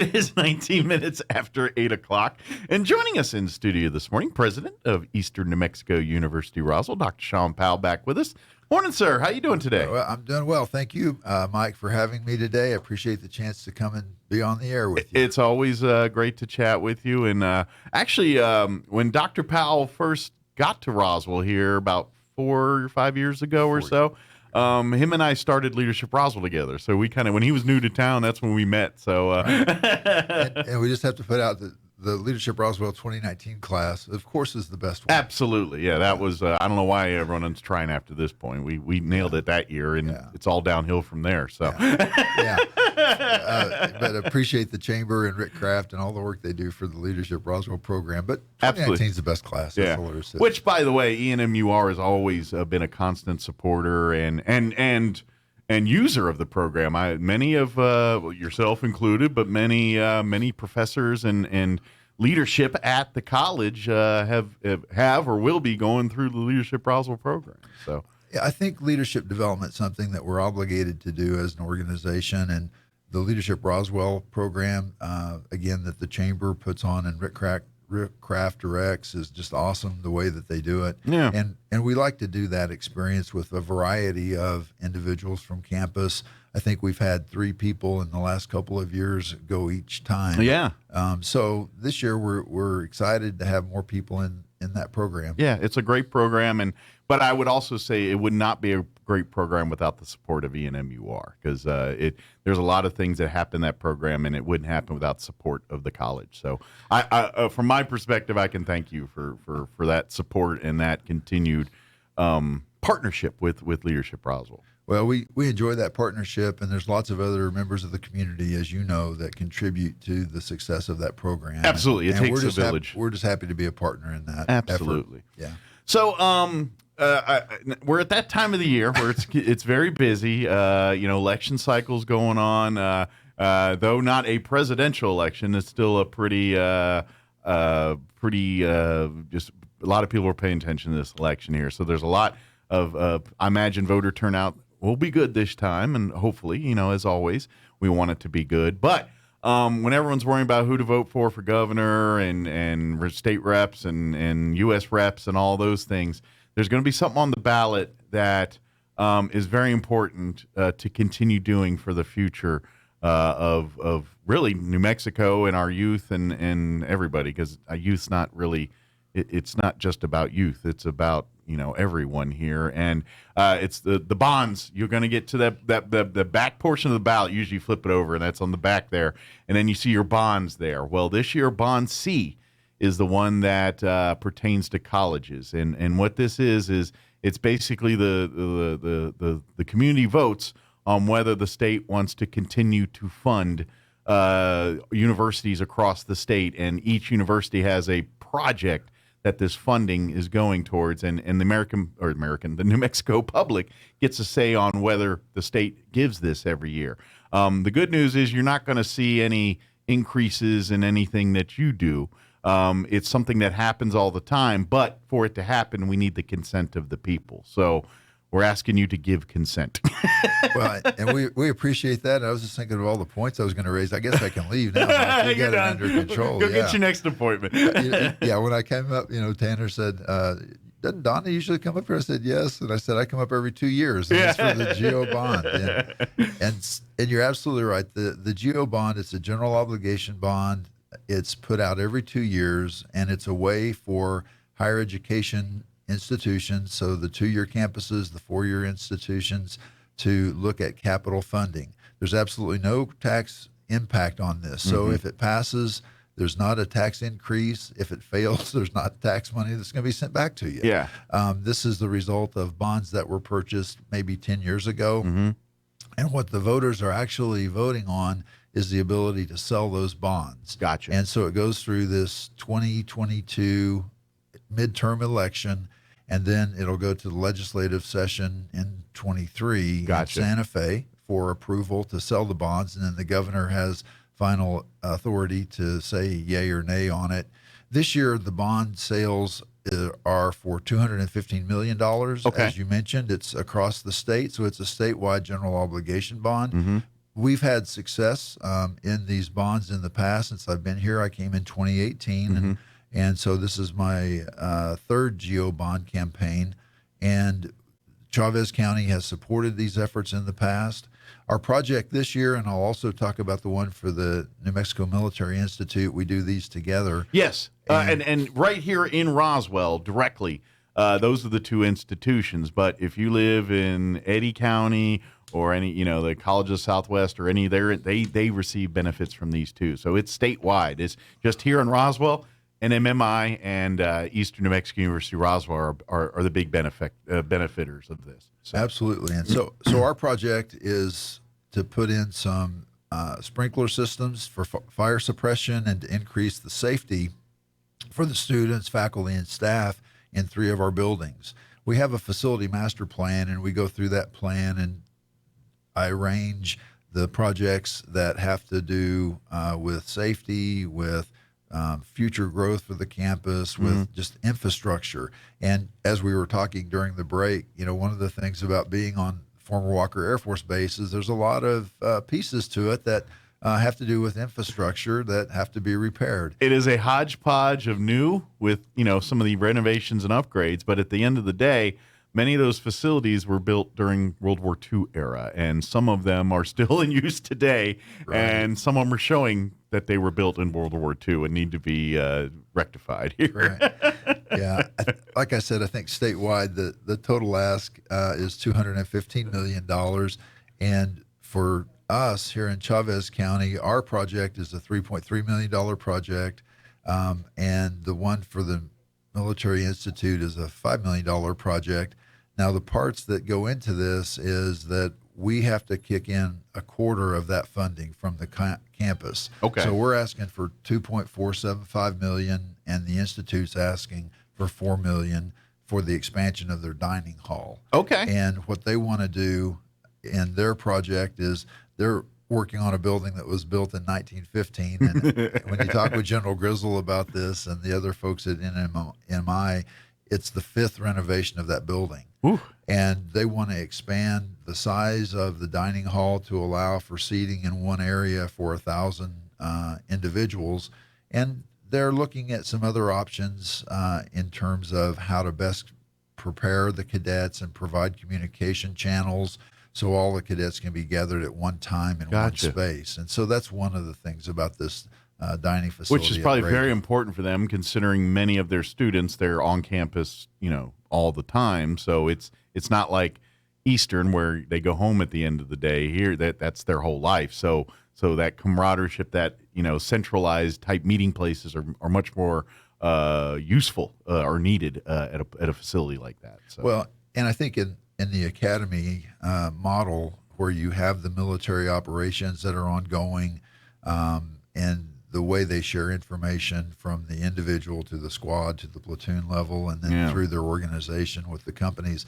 It is 19 minutes after 8 o'clock. And joining us in studio this morning, President of Eastern New Mexico University, Roswell, Dr. Shawn Powell, back with us. Morning, sir. How you doing today? Well, I'm doing well. Thank you, Mike, for having me today. I appreciate the chance to come and be on the air with you. It's always great to chat with you. And actually, when Dr. Powell first got to Roswell here about 4 or 5 years ago or so, him and I started Leadership Roswell together. So we kind of, when he was new to town, that's when we met. So, and we just have to put out the Leadership Roswell 2019 class, of course, is the best one. Absolutely. Yeah, that was, I don't know why everyone's trying after this point. We nailed it that year, and it's all downhill from there. So, but appreciate the Chamber and Rick Kraft and all the work they do for the Leadership Roswell program. But 2019 is the best class. Yeah. Which, by the way, ENMU-R has always been a constant supporter and user of the program. Many of yourself included, but many professors and leadership at the college have or will be going through the Leadership Roswell program. So yeah, I think leadership development is something that we're obligated to do as an organization, and the Leadership Roswell program, again, that the Chamber puts on and Rick Kraft directs, is just awesome the way that they do it. Yeah. And we like to do that experience with a variety of individuals from campus. I think we've had 3 people in the last couple of years go each time. Yeah. So this year we're excited to have more people in that program. Yeah, it's a great program, but I would also say it would not be a great program without the support of ENMU-R, because there's a lot of things that happen in that program, and it wouldn't happen without support of the college. So, I from my perspective, I can thank you for that support and that continued partnership with Leadership Roswell. Well, we enjoy that partnership, and there's lots of other members of the community, as you know, that contribute to the success of that program. Absolutely, it takes a village. We're just happy to be a partner in that. Absolutely, effort. Yeah. So, we're at that time of the year where it's very busy. Election cycle's going on. Though not a presidential election, it's still a pretty just a lot of people are paying attention to this election here. So there's a lot of I imagine voter turnout will be good this time, and hopefully, as always, we want it to be good. But when everyone's worrying about who to vote for governor and state reps and U.S. reps and all those things, there's going to be something on the ballot that is very important to continue doing for the future of really New Mexico and our youth and everybody, because youth's not really it's not just about youth. It's about everyone here, and it's the bonds. You're going to get to the back portion of the ballot. Usually you flip it over, and that's on the back there, and then you see your bonds there. Well, this year Bond C is the one that pertains to colleges, and what this is it's basically the community votes on whether the state wants to continue to fund universities across the state, and each university has a project that this funding is going towards, and the New Mexico public gets a say on whether the state gives this every year. The good news is you're not going to see any increases in anything that you do. It's something that happens all the time, but for it to happen, we need the consent of the people. So we're asking you to give consent. Well, and we appreciate that. I was just thinking of all the points I was going to raise. I guess I can leave now. You got it under control. Go get your next appointment. Yeah, when I came up, Tanner said, doesn't Donna usually come up here? I said, yes. And I said, I come up every 2 years. And it's for the GO bond. And you're absolutely right. The GO bond, it's a general obligation bond. It's put out every 2 years, and it's a way for higher education institutions, so the 2-year campuses, the 4-year institutions, to look at capital funding. There's absolutely no tax impact on this. So if it passes, there's not a tax increase. If it fails, there's not tax money that's going to be sent back to you. Yeah. This is the result of bonds that were purchased maybe 10 years ago. And what the voters are actually voting on is the ability to sell those bonds. Gotcha. And so it goes through this 2022 midterm election, and then it'll go to the legislative session in 23 in Santa Fe for approval to sell the bonds, and then the governor has final authority to say yay or nay on it. This year, the bond sales are for $215 million. As you mentioned, it's across the state, so it's a statewide general obligation bond. we've had success in these bonds in the past. Since I've been here, I came in 2018, and so this is my third GEO bond campaign. And Chavez County has supported these efforts in the past. Our project this year, and I'll also talk about the one for the New Mexico Military Institute, we do these together. Yes, and right here in Roswell, directly, those are the two institutions. But if you live in Eddy County or any, the College of the Southwest or any there, they receive benefits from these too. So it's statewide. It's just here in Roswell. And MMI and Eastern New Mexico University Roswell are the big benefiters of this. So. Absolutely. And so our project is to put in some sprinkler systems for fire suppression and to increase the safety for the students, faculty, and staff in 3 of our buildings. We have a facility master plan, and we go through that plan, and I arrange the projects that have to do with safety, with future growth for the campus, with just infrastructure. And as we were talking during the break, one of the things about being on former Walker Air Force Base is there's a lot of pieces to it that have to do with infrastructure that have to be repaired. It is a hodgepodge of new with, some of the renovations and upgrades. But at the end of the day, many of those facilities were built during World War II era, and some of them are still in use today, right. And some of them are showing that they were built in World War II and need to be rectified here. Right. Yeah. Like I said, I think statewide, the total ask is $215 million. And for us here in Chavez County, our project is a $3.3 million project. And the one for the Military Institute is a $5 million project. Now, the parts that go into this is that we have to kick in a quarter of that funding from the campus. Okay. So we're asking for $2.475 million, and the Institute's asking for $4 million for the expansion of their dining hall. Okay. And what they want to do in their project is they're working on a building that was built in 1915. And when you talk with General Grizzle about this and the other folks at NMI, it's the 5th renovation of that building. Ooh. And they want to expand the size of the dining hall to allow for seating in one area for 1,000 individuals. And they're looking at some other options in terms of how to best prepare the cadets and provide communication channels so all the cadets can be gathered at one time in Gotcha. one space. And so that's one of the things about this dining facility. Which is probably very important for them, considering many of their students, they're on campus, all the time. So it's not like Eastern where they go home at the end of the day. Here, that's their whole life. So that camaraderie, that centralized type meeting places are much more useful or needed at a facility like that. So. Well, and I think in the academy model where you have the military operations that are ongoing, and the way they share information from the individual to the squad to the platoon level, and then through their organization with the companies,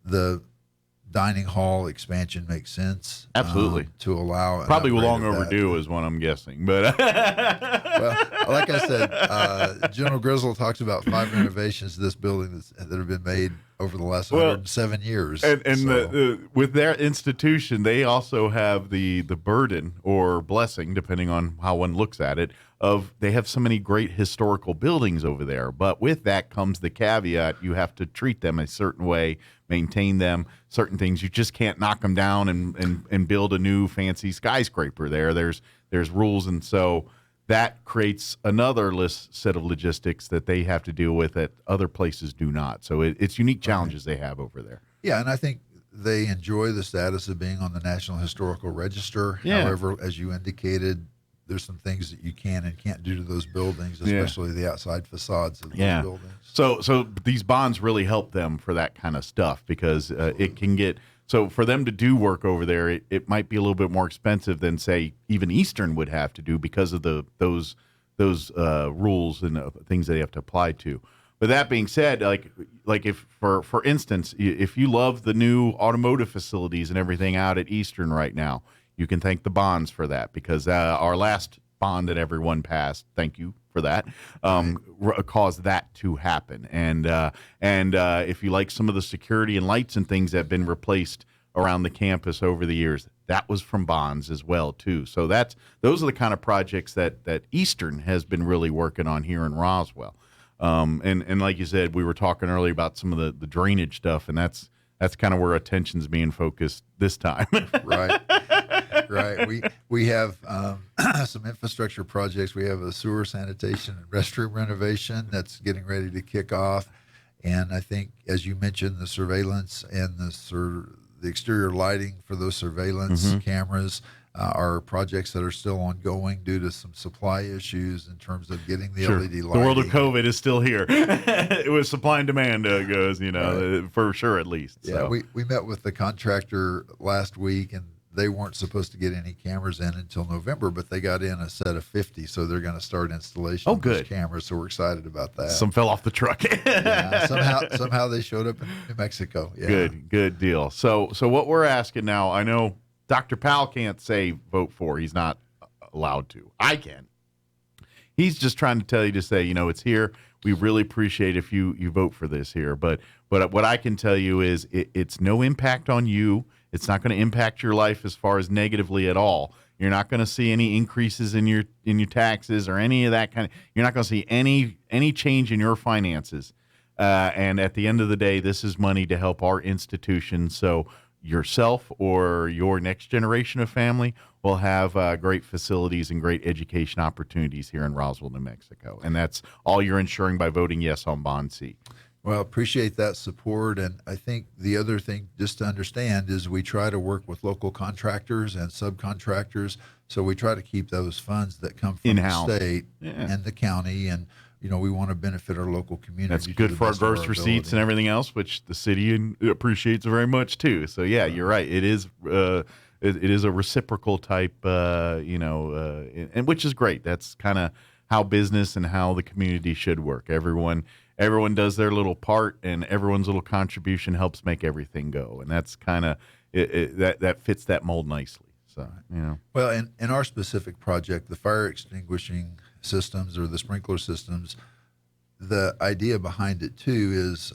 the dining hall expansion makes sense. Absolutely. To allow probably long overdue is what I'm guessing, but well, like I said, General Grizzle talks about 5 renovations to this building that have been made over the last 107 years. And with their institution, they also have the burden or blessing, depending on how one looks at it, of they have so many great historical buildings over there. But with that comes the caveat, you have to treat them a certain way, maintain them, certain things. You just can't knock them down and build a new fancy skyscraper there. There's rules, and so that creates another set of logistics that they have to deal with that other places do not. So it's unique challenges they have over there. Yeah, and I think they enjoy the status of being on the National Historical Register. Yeah. However, as you indicated, there's some things that you can and can't do to those buildings, especially the outside facades of those buildings. So these bonds really help them for that kind of stuff because it can get – so for them to do work over there, it might be a little bit more expensive than, say, even Eastern would have to do because of those rules and things they have to apply to. But that being said, like if for instance, if you love the new automotive facilities and everything out at Eastern right now, you can thank the bonds for that because our last bond that everyone passed, thank you for that, caused that to happen. And if you like some of the security and lights and things that have been replaced around the campus over the years, that was from bonds as well too. So those are the kind of projects that Eastern has been really working on here in Roswell. And like you said, we were talking earlier about some of the drainage stuff, and that's kind of where attention's being focused this time. Right. Right. We have some infrastructure projects. We have a sewer sanitation and restroom renovation that's getting ready to kick off. And I think, as you mentioned, the surveillance and the exterior lighting for those surveillance cameras are projects that are still ongoing due to some supply issues in terms of getting the LED lighting. The world of COVID is still here. It was supply and demand goes, for sure at least. Yeah, so. we met with the contractor last week, and they weren't supposed to get any cameras in until November, but they got in a set of 50, so they're going to start installation of those cameras. So we're excited about that. Some fell off the truck. Yeah, somehow they showed up in New Mexico. Yeah. Good deal. So what we're asking now, I know Dr. Powell can't say vote for. He's not allowed to. I can. He's just trying to tell you to say, it's here. We really appreciate if you vote for this here. But what I can tell you is it's no impact on you. It's not going to impact your life as far as negatively at all. You're not going to see any increases in your taxes or any of that kind of. You're not going to see any change in your finances. And at the end of the day, this is money to help our institution. So yourself or your next generation of family will have great facilities and great education opportunities here in Roswell, New Mexico. And that's all you're ensuring by voting yes on Bond C. Well, appreciate that support. And I think the other thing just to understand is we try to work with local contractors and subcontractors. So we try to keep those funds that come from in-house, the state and the county. And, we want to benefit our local community. That's good for our gross receipts and everything else, which the city appreciates very much too. So yeah, you're right. It is a reciprocal type, and which is great. That's kind of how business and how the community should work. Everyone does their little part, and everyone's little contribution helps make everything go. And that's kind of that fits that mold nicely. So, Well, in our specific project, the fire extinguishing systems or the sprinkler systems, the idea behind it too is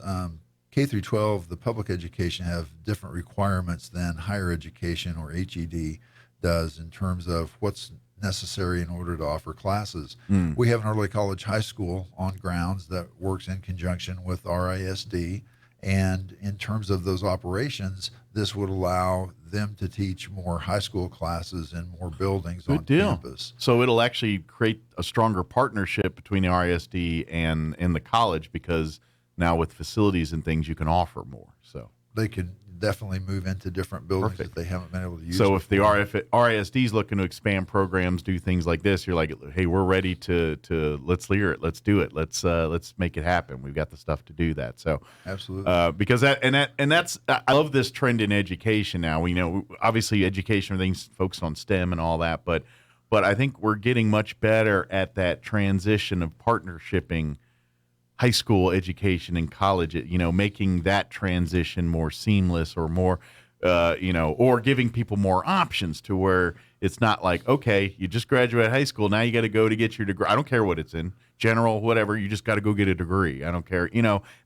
K through 12, the public education have different requirements than higher education or HED does in terms of what's necessary in order to offer classes. We have an early college high school on grounds that works in conjunction with RISD. And in terms of those operations, this would allow them to teach more high school classes in more buildings on campus. So it'll actually create a stronger partnership between the RISD and the college, because now with facilities and things, you can offer more. So they can definitely move into different buildings that they haven't been able to use. So if the RISD is looking to expand programs, do things like this, you're like, hey, we're ready to let's clear it, let's do it, let's make it happen. We've got the stuff to do that. So absolutely, because that's I love this trend in education now. We know obviously education, everything's focused on STEM and all that, but I think we're getting much better at that transition of partnershiping high school education and college, making that transition more seamless or more, or giving people more options to where it's not like, okay, you just graduated high school, now you got to go to get your degree. I don't care what it's in, general, whatever, you just got to go get a degree. I don't care.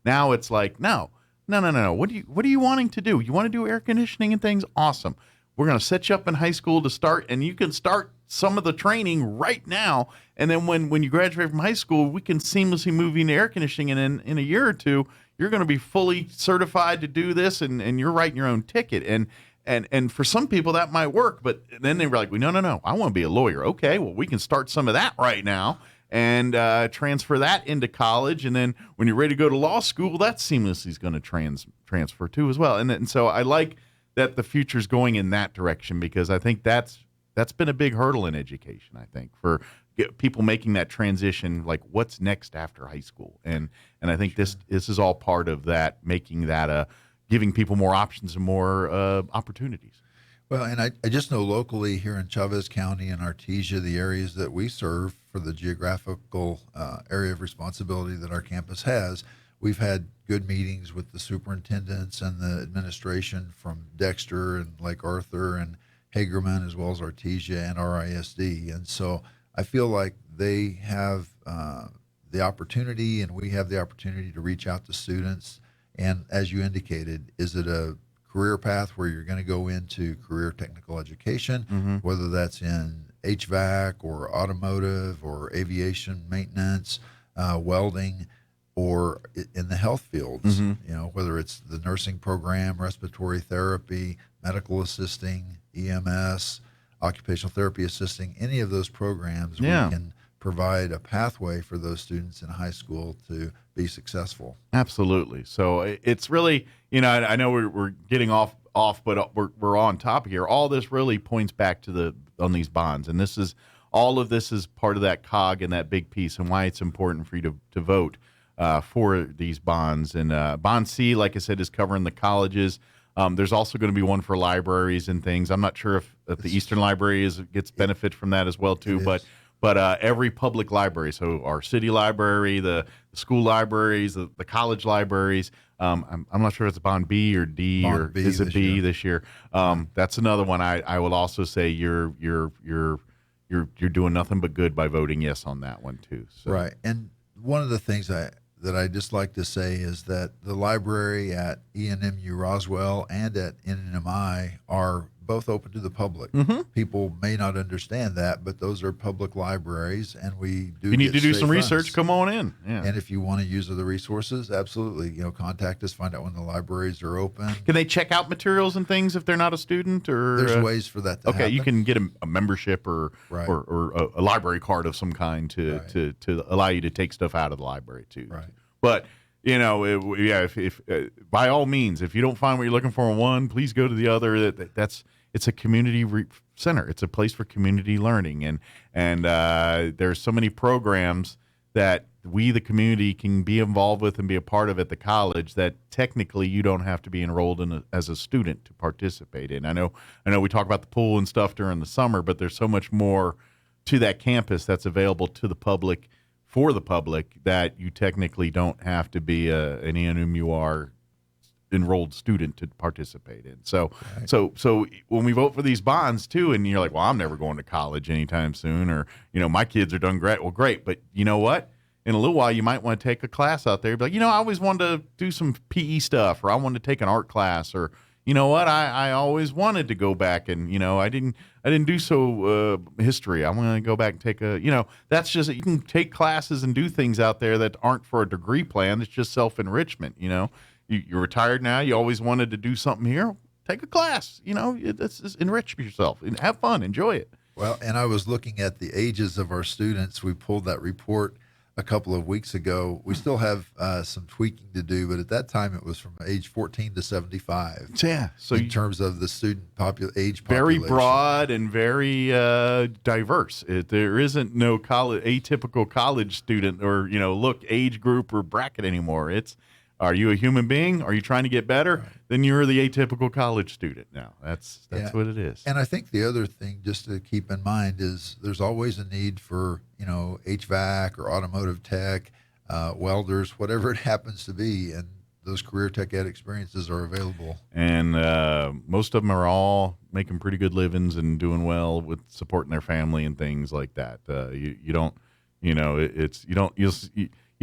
Now it's like, no. What are you wanting to do? You want to do air conditioning and things? Awesome. We're going to set you up in high school to start, and you can start some of the training right now. And then when you graduate from high school, we can seamlessly move you into air conditioning. And in a year or two, you're going to be fully certified to do this, and you're writing your own ticket. And for some people that might work, but then they were like, well, no, I want to be a lawyer. Okay, well, we can start some of that right now and transfer that into college. And then when you're ready to go to law school, that seamlessly is going to transfer too as well. And so I like that the future's going in that direction, because I think that's been a big hurdle in education, I think, for people making that transition, like what's next after high school. And I think this is all part of that, making that giving people more options and more opportunities. Well, and I just know locally here in Chavez County and Artesia, the areas that we serve for the geographical area of responsibility that our campus has, we've had good meetings with the superintendents and the administration from Dexter and Lake Arthur and Hagerman, as well as Artesia and RISD. And so I feel like they have the opportunity, and we have the opportunity to reach out to students. And as you indicated, is it a career path where you're going to go into career technical education, whether that's in HVAC or automotive or aviation maintenance, welding, or in the health fields, whether it's the nursing program, respiratory therapy, medical assisting, EMS, occupational therapy assisting, any of those programs, we can provide a pathway for those students in high school to be successful. Absolutely. So it's really, I know we're getting off, but we're on top here. All this really points back to on these bonds, and all of this is part of that cog and that big piece, and why it's important for you to vote for these bonds. And Bond C, like I said, is covering the colleges. There's also going to be one for libraries and things. I'm not sure if the Eastern Library gets benefit from that as well too, but every public library, so our city library, the school libraries, the college libraries. I'm not sure if it's Bond B or D, or is it B this year? That's another one. I will also say you're doing nothing but good by voting yes on that one too. So. Right, and one of the things that I just like to say is that the library at ENMU-Roswell and at NNMI are both open to the public. People may not understand that, but those are public libraries, and we do. You need to do some funds. research. Come on in. Yeah. And if you want to use the resources, absolutely, contact us. Find out when the libraries are open. Can they check out materials and things if they're not a student? Or there's ways for that to happen. You can get a membership or a library card of some kind to allow you to take stuff out of the library too. Right. But if by all means, if you don't find what you're looking for in one, please go to the other. It's a community center. It's a place for community learning, and there's so many programs that we, the community, can be involved with and be a part of at the college that technically you don't have to be enrolled in as a student to participate in. I know we talk about the pool and stuff during the summer, but there's so much more to that campus that's available to the public, for the public, that you technically don't have to be an ENMU-R enrolled student to participate in. So when we vote for these bonds too, and you're like, well, I'm never going to college anytime soon, or my kids are done great. Well, great, but you know what? In a little while, you might want to take a class out there. Be like, I always wanted to do some PE stuff, or I wanted to take an art class, or you know what? I always wanted to go back and I didn't do so history. I want to go back and take that's just, you can take classes and do things out there that aren't for a degree plan. It's just self-enrichment. You're retired now. You always wanted to do something here. Take a class. Just enrich yourself and have fun. Enjoy it. Well, and I was looking at the ages of our students. We pulled that report a couple of weeks ago. We still have some tweaking to do, but at that time it was from age 14 to 75. Yeah. So in terms of the student age population. Very broad and very diverse. There isn't no atypical college student or, age group or bracket anymore. Are you a human being? Are you trying to get better? Right. Then you're the atypical college student now. That's what it is. And I think the other thing just to keep in mind is there's always a need for, HVAC or automotive tech, welders, whatever it happens to be. And those career tech ed experiences are available. And most of them are all making pretty good livings and doing well with supporting their family and things like that. You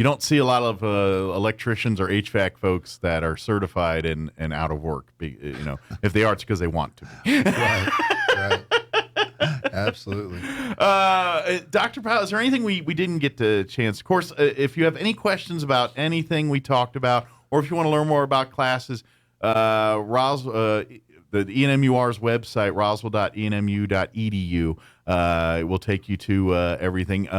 don't see a lot of electricians or HVAC folks that are certified and out of work. If they are, it's because they want to be. Right. Absolutely. Dr. Powell, is there anything we didn't get the chance? Of course, if you have any questions about anything we talked about, or if you want to learn more about classes, the ENMU-R's website, roswell.enmu.edu, will take you to everything.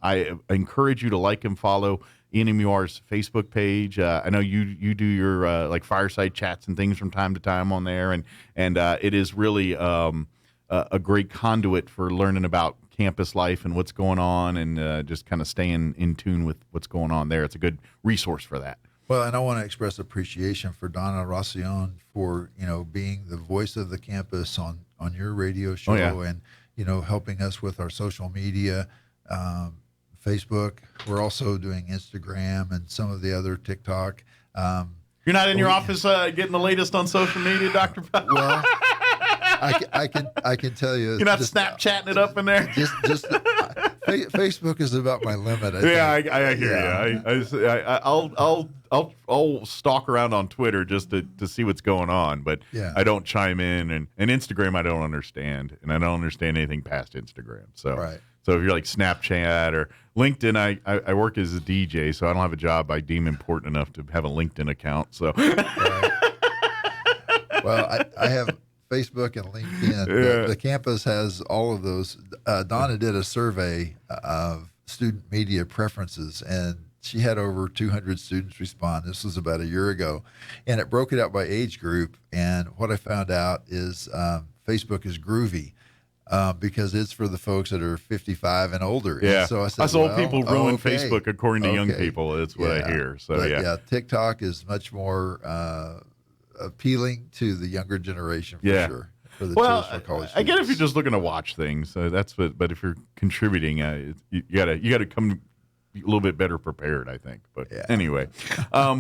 I encourage you to like and follow ENMU-R's Facebook page. I know you do your like fireside chats and things from time to time on there, and it is really a great conduit for learning about campus life and what's going on, and just kind of staying in tune with what's going on there. It's a good resource for that. Well, and I want to express appreciation for Donna Rossellon for, being the voice of the campus on your radio show. Oh, yeah. And, helping us with our social media, Facebook. We're also doing Instagram and some of the other TikTok. You're not in your office getting the latest on social media, Dr. Powell? Well, I can tell you. You're not Snapchatting it up in there? Just Facebook is about my limit. I hear you. I'll stalk around on Twitter just to see what's going on, but Yeah. I don't chime in, and Instagram I don't understand, and I don't understand anything past Instagram. So Right. So if you're like Snapchat or LinkedIn, I work as a DJ, so I don't have a job I deem important enough to have a LinkedIn account. So Right. Well, I have Facebook and LinkedIn. Yeah. The campus has all of those. Donna did a survey of student media preferences, and she had over 200 students respond. This was about a year ago, and it broke it out by age group. And what I found out is Facebook is groovy. Because it's for the folks that are 55 and older. Yeah. And so I said, Us old people ruin Facebook according to young Okay. people. That's what I hear. So But, yeah. TikTok is much more appealing to the younger generation for sure. For the traditional college I get if you're students. just looking to watch things. That's what. But if you're contributing, you gotta come a little bit better prepared, I think. But anyway,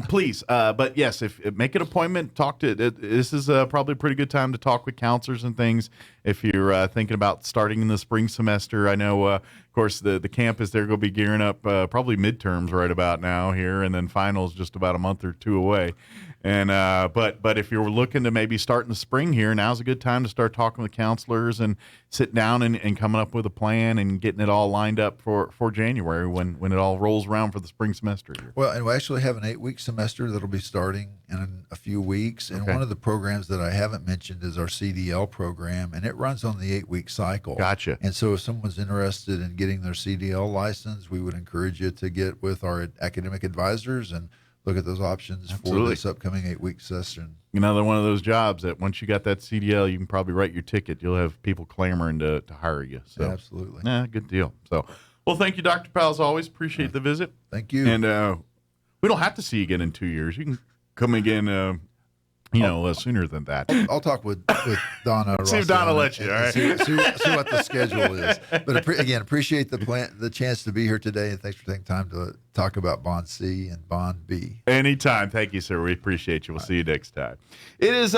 please. But yes, if make an appointment, talk to. This is probably a pretty good time to talk with counselors and things. If you're thinking about starting in the spring semester, I know, of course, the campus they're going to be gearing up. Probably midterms right about now here, and then finals just about a month or two away. And but if you're looking to maybe start in the spring here, now's a good time to start talking with counselors and sitting down and coming up with a plan and getting it all lined up for January when it all rolls around for the spring semester here. Well, and we actually have an 8-week semester that'll be starting in a few weeks. And one of the programs that I haven't mentioned is our Cdl program, and it runs on the 8-week cycle. Gotcha. And so if someone's interested in getting their Cdl license, we would encourage you to get with our academic advisors and look at those options for this upcoming 8-week session. Another one of those jobs that once you got that CDL, you can probably write your ticket. You'll have people clamoring to hire you. So Absolutely. Yeah, good deal. So, well, thank you, Dr. Powell, as always. Appreciate the visit. Thank you. And we don't have to see you again in 2 years. You can come again, sooner than that. I'll talk with Donna. See if Donna lets you, all right? See what the schedule is. But again, appreciate the chance to be here today, and thanks for taking time to talk about Bond C and Bond B. Anytime. Thank you, sir. We appreciate you. We'll see you next time. It is